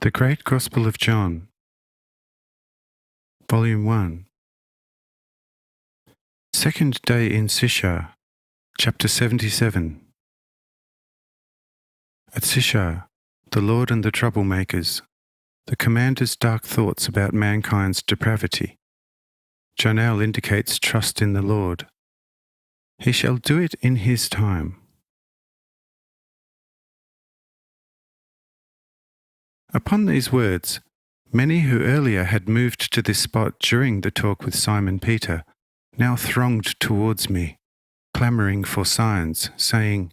The Great Gospel of John, Volume 1. Second day in Sishar, Chapter 77. At Sishar, the Lord and the troublemakers, the commander's dark thoughts about mankind's depravity. Jonel indicates trust in the Lord. He shall do it in his time. Upon these words, many who earlier had moved to this spot during the talk with Simon Peter now thronged towards me, clamouring for signs, saying,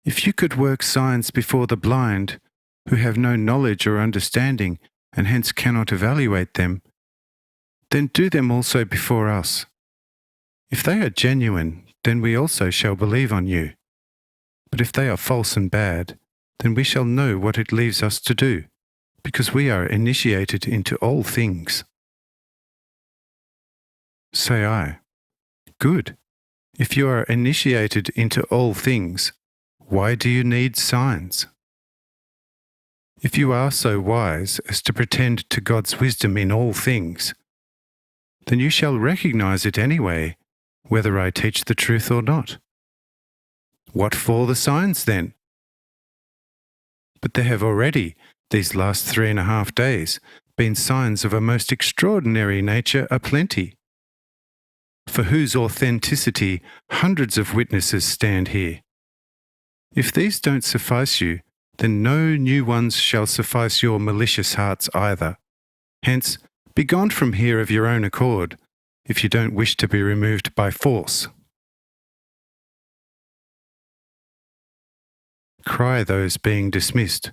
"If you could work signs before the blind, who have no knowledge or understanding, and hence cannot evaluate them, then do them also before us. If they are genuine, then we also shall believe on you. But if they are false and bad, then we shall know what it leaves us to do, because we are initiated into all things." Say I, "Good. If you are initiated into all things, why do you need signs? If you are so wise as to pretend to God's wisdom in all things, then you shall recognize it anyway, whether I teach the truth or not. What for the signs then? But there have already, these last 3.5 days, been signs of a most extraordinary nature aplenty, for whose authenticity hundreds of witnesses stand here. If these don't suffice you, then no new ones shall suffice your malicious hearts either. Hence, be gone from here of your own accord, if you don't wish to be removed by force." Cry those being dismissed,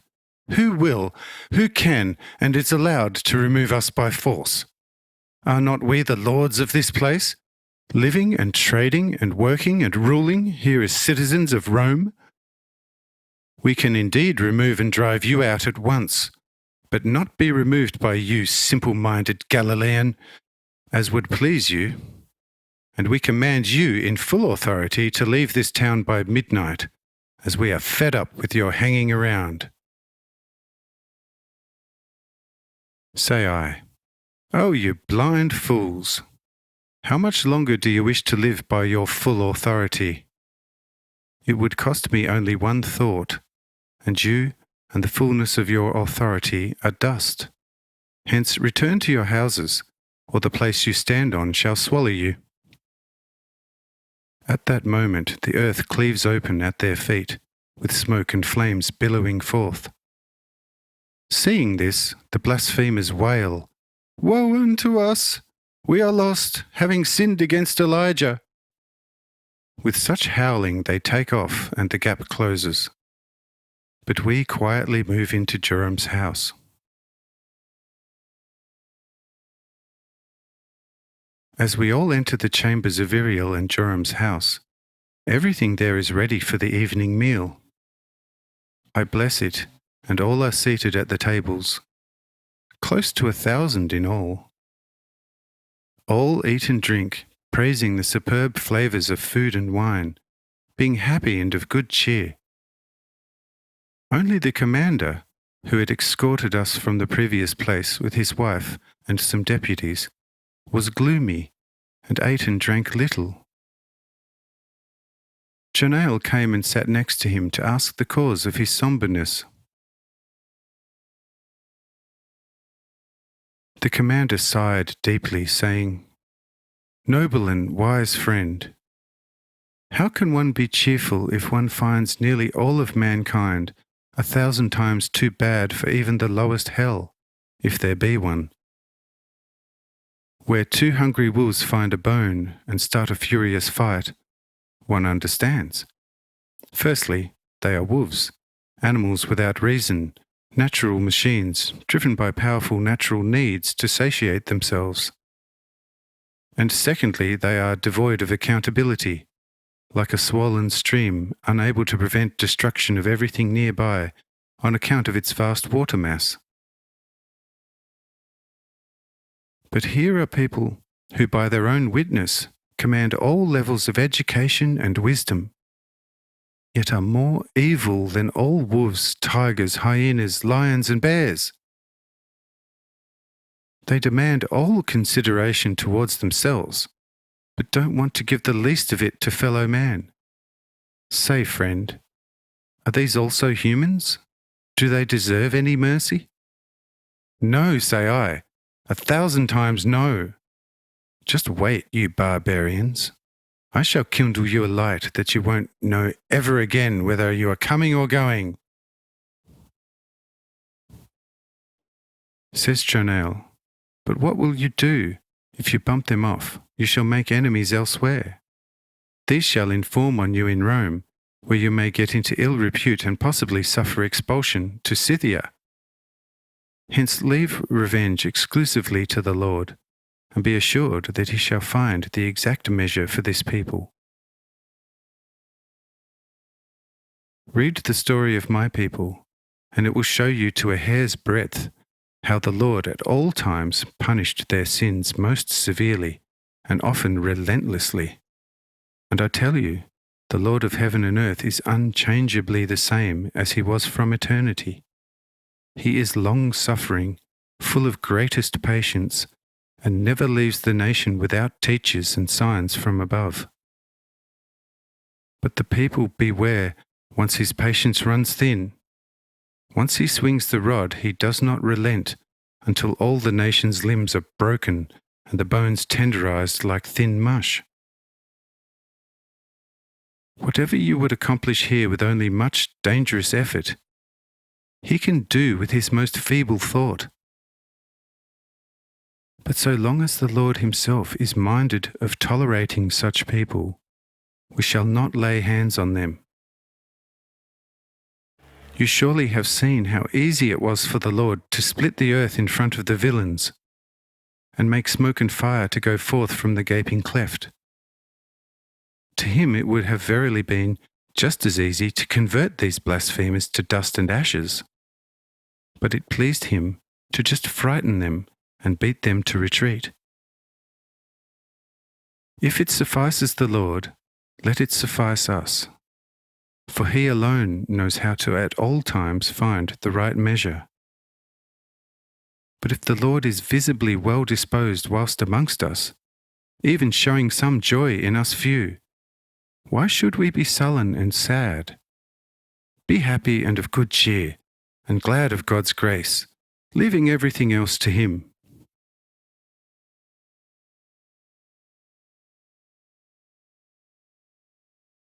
"Who will, who can, and is allowed to remove us by force? Are not we the lords of this place, living and trading and working and ruling here as citizens of Rome? We can indeed remove and drive you out at once, but not be removed by you, simple-minded Galilean, as would please you. And we command you in full authority to leave this town by midnight, as we are fed up with your hanging around." Say I, "Oh, you blind fools! How much longer do you wish to live by your full authority? It would cost me only one thought, and you and the fullness of your authority are dust. Hence return to your houses, or the place you stand on shall swallow you." At that moment the earth cleaves open at their feet, with smoke and flames billowing forth. Seeing this, the blasphemers wail, "Woe unto us! We are lost, having sinned against Elijah." With such howling they take off, and the gap closes. But we quietly move into Joram's house. As we all enter the chambers of Iriel and Joram's house, everything there is ready for the evening meal. I bless it, and all are seated at the tables, close to 1,000 in all. All eat and drink, praising the superb flavours of food and wine, being happy and of good cheer. Only the commander, who had escorted us from the previous place with his wife and some deputies, was gloomy and ate and drank little. Jonel came and sat next to him to ask the cause of his somberness. The commander sighed deeply, saying, "Noble and wise friend, how can one be cheerful if one finds nearly all of mankind 1,000 times too bad for even the lowest hell, if there be one? Where 2 hungry wolves find a bone and start a furious fight, one understands. Firstly, they are wolves, animals without reason, natural machines driven by powerful natural needs to satiate themselves. And secondly, they are devoid of accountability, like a swollen stream unable to prevent destruction of everything nearby on account of its vast water mass. But here are people who by their own witness command all levels of education and wisdom. yet are more evil than all wolves, tigers, hyenas, lions, and bears. They demand all consideration towards themselves, but don't want to give the least of it to fellow man. Say, friend, are these also humans? Do they deserve any mercy? No, say I, 1,000 times no. Just wait, you barbarians. I shall kindle you a light that you won't know ever again whether you are coming or going. Says Jonel, but what will you do? If you bump them off, you shall make enemies elsewhere. These shall inform on you in Rome, where you may get into ill repute and possibly suffer expulsion to Scythia. Hence leave revenge exclusively to the Lord, and be assured that he shall find the exact measure for this people. Read the story of my people, and it will show you to a hair's breadth how the Lord at all times punished their sins most severely and often relentlessly. And I tell you, the Lord of heaven and earth is unchangeably the same as he was from eternity. He is long-suffering, full of greatest patience, and never leaves the nation without teachers and signs from above. But the people beware once his patience runs thin. Once he swings the rod, he does not relent until all the nation's limbs are broken and the bones tenderized like thin mush. Whatever you would accomplish here with only much dangerous effort, he can do with his most feeble thought. But so long as the Lord himself is minded of tolerating such people, we shall not lay hands on them. You surely have seen how easy it was for the Lord to split the earth in front of the villains, and make smoke and fire to go forth from the gaping cleft. To him it would have verily been just as easy to convert these blasphemers to dust and ashes. But it pleased him to just frighten them and beat them to retreat. If it suffices the Lord, let it suffice us. For he alone knows how to at all times find the right measure. But if the Lord is visibly well disposed whilst amongst us, even showing some joy in us few, why should we be sullen and sad? Be happy and of good cheer, and glad of God's grace, leaving everything else to him.